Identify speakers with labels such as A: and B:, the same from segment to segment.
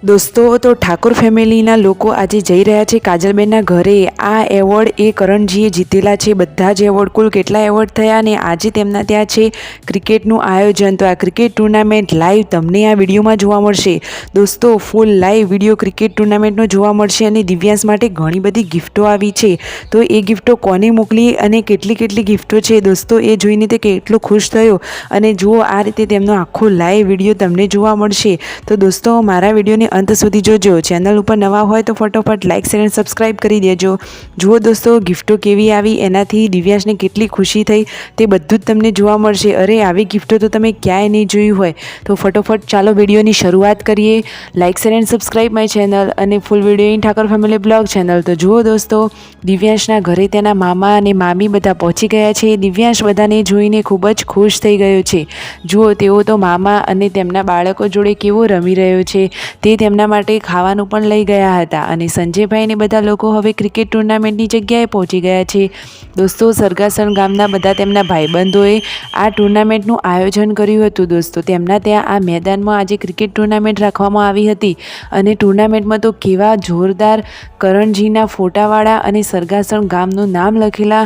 A: દોસ્તો તો ઠાકોર ફેમિલીના લોકો આજે જઈ રહ્યા છે કાજલબેનના ઘરે. આ એવોર્ડ એ કરણજીએ જીતેલા છે. બધા જ એવોર્ડ, કુલ કેટલા એવોર્ડ થયા અને આજે તેમના ત્યાં છે ક્રિકેટનું આયોજન. તો આ ક્રિકેટ ટુર્નામેન્ટ લાઈવ તમને આ વિડીયોમાં જોવા મળશે. દોસ્તો ફૂલ લાઈવ વિડીયો ક્રિકેટ ટુર્નામેન્ટનો જોવા મળશે અને દિવ્યાંશ માટે ઘણી બધી ગિફ્ટો આવી છે. તો એ ગિફ્ટો કોને મોકલી અને કેટલી કેટલી ગિફ્ટો છે દોસ્તો, એ જોઈને તે કેટલો ખુશ થયો. અને જુઓ આ રીતે તેમનો આખો લાઈવ વિડીયો તમને જોવા મળશે. તો દોસ્તો મારા વિડીયોને અંત સુધી જોજો. ચેનલ ઉપર નવા હોય તો ફટોફટ લાઇક શેર અને સબસ્ક્રાઈબ કરી દેજો. જુઓ દોસ્તો ગિફ્ટો કેવી આવી, એનાથી દિવ્યાંશને કેટલી ખુશી થઈ તે બધું જ તમને જોવા મળશે. અરે આવી ગિફ્ટો તો તમે ક્યાંય નહીં જોયું હોય. તો ફટોફટ ચાલો વિડીયોની શરૂઆત કરીએ. લાઇક શેર અને સબસ્ક્રાઈબ માય ચેનલ અને full video in Thakor family blog channel. તો જુઓ દોસ્તો દિવ્યાંશના ઘરે તેના મામા અને મામી બધા પહોંચી ગયા છે. દિવ્યાંશ બધાને જોઈને ખૂબ જ ખુશ થઈ ગયો છે. જુઓ તેઓ તો મામા અને તેમના બાળકો જોડે કેવો રમી રહ્યો છે. તે તેમના માટે ખાવાનું પણ લઈ ગયા હતા. અને સંજયભાઈ ને બધા લોકો હવે ક્રિકેટ ટુર્નામેન્ટની જગ્યાએ પહોંચી ગયા છે. દોસ્તો સરગાસણ ગામના બધા તેમના ભાઈબંધોએ આ ટુર્નામેન્ટનું આયોજન કર્યું હતું. દોસ્તો તેમના ત્યાં આ મેદાનમાં આજે ક્રિકેટ ટુર્નામેન્ટ રાખવામાં આવી હતી. અને ટુર્નામેન્ટમાં તો કેવા જોરદાર કરણજીના ફોટાવાળા અને સરગાસણ ગામનું નામ લખેલા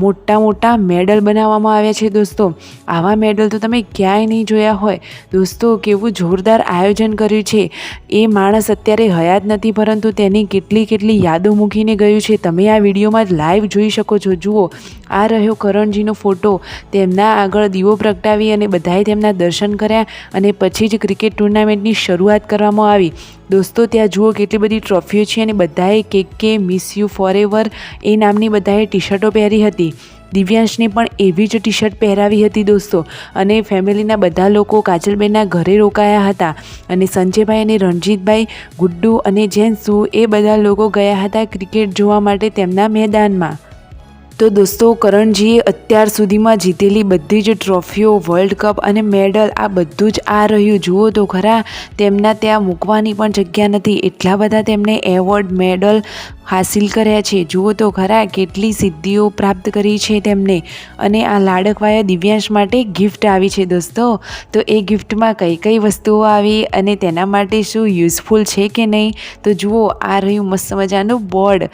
A: મોટા મોટા મેડલ બનાવવામાં આવ્યા છે. દોસ્તો આવા મેડલ તો તમે ક્યાંય નહીં જોયા હોય. દોસ્તો કેવું જોરદાર આયોજન કર્યું છે. એ માણસ અત્યારે હયાત નથી, પરંતુ તેની કેટલી યાદો મૂકીને ગયું છે. તમે આ વિડીયોમાં જ લાઈવ જોઈ શકો છો. જુઓ આ રહ્યો કરણજીનો ફોટો. તેમના આગળ દીવો પ્રગટાવી અને બધાએ તેમના દર્શન કર્યા અને પછી જ ક્રિકેટ ટુર્નામેન્ટની શરૂઆત કરવામાં આવી. દોસ્તો ત્યાં જુઓ કેટલી બધી ટ્રોફીઓ છે અને બધાએ કે મિસ યુ ફોર એવર એ નામની બધાએ ટી શર્ટો પહેરી હતી. દિવ્યાંશને પણ એવી જ ટી શર્ટ પહેરાવી હતી દોસ્તો. અને ફેમિલીના બધા લોકો કાજલબેનના ઘરે રોકાયા હતા. અને સંજયભાઈ અને રણજીતભાઈ, ગુડ્ડુ અને જેન્સુ એ બધા લોકો ગયા હતા ક્રિકેટ જોવા માટે તેમના મેદાનમાં. તો દોસ્તો કરણજીએ અત્યાર સુધીમાં જીતેલી બધી જ ટ્રોફીઓ, વર્લ્ડ કપ અને મેડલ આ બધું જ આ રહ્યું. જુઓ તો ખરા તેમના ત્યાં મૂકવાની પણ જગ્યા નથી. એટલા બધા તેમને એવોર્ડ, મેડલ હાસિલ કર્યા છે. જુઓ તો ખરા કેટલી સિદ્ધિઓ પ્રાપ્ત કરી છે તેમને. અને આ લાડકવાયા દિવ્યાંશ માટે ગિફ્ટ આવી છે દોસ્તો. તો એ ગિફ્ટમાં કઈ કઈ વસ્તુઓ આવી અને તેના માટે શું યુઝફુલ છે કે નહીં, તો જુઓ આ રહ્યું મસ્ત મજાનું બોર્ડ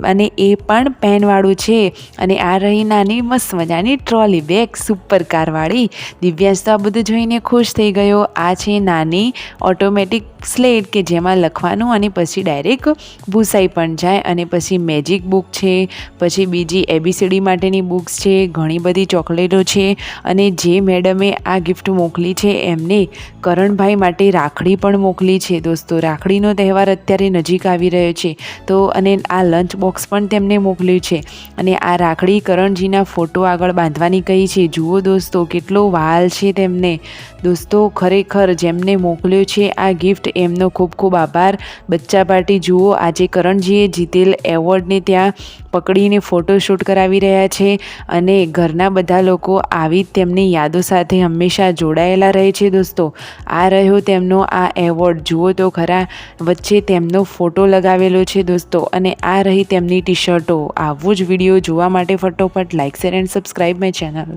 A: અને એ પણ પેનવાળું છે. અને આ રહી નાની મસ્ત મજાની ટ્રોલી બેગ સુપર કારવાળી. દિવ્યાંશ તો આ બધું જોઈને ખુશ થઈ ગયો. આ છે નાની ઓટોમેટિક સ્લેટ કે જેમાં લખવાનું અને પછી ડાયરેક્ટ ભૂસાઈ પણ જાય. અને પછી મેજિક બુક છે, પછી બીજી ABCD માટેની બુક્સ છે, ઘણી બધી ચોકલેટો છે. અને જે મેડમે આ ગિફ્ટ મોકલી છે એમને કરણભાઈ માટે રાખડી પણ મોકલી છે. દોસ્તો રાખડીનો તહેવાર અત્યારે નજીક આવી રહ્યો છે. તો અને આ લંચ બોક્સ પણ તેમને મોકલ્યું છે. અને આ રાખડી કરણજીના ફોટો આગળ બાંધવાની કહી છે. જુઓ દોસ્તો કેટલો વાલ છે તેમને. દોસ્તો ખરેખર જેમને મોકલ્યો છે આ ગિફ્ટ એમનો ખૂબ ખૂબ આભાર. બચ્ચા પાર્ટી જુઓ આજે કરણજીએ જીતેલ એવોર્ડને ત્યાં પકડીને ફોટોશૂટ કરાવી રહ્યા છે. અને ઘરના બધા લોકો આવી તેમની યાદો સાથે હંમેશા જોડાયેલા રહે છે. દોસ્તો આ રહ્યો તેમનો આ એવોર્ડ. જુઓ તો ખરા વચ્ચે તેમનો ફોટો લગાવેલો છે દોસ્તો. અને આ રહી તેમની ટી શર્ટો. આવું જ વિડીયો જોવા માટે ફટોફટ like share and subscribe my channel.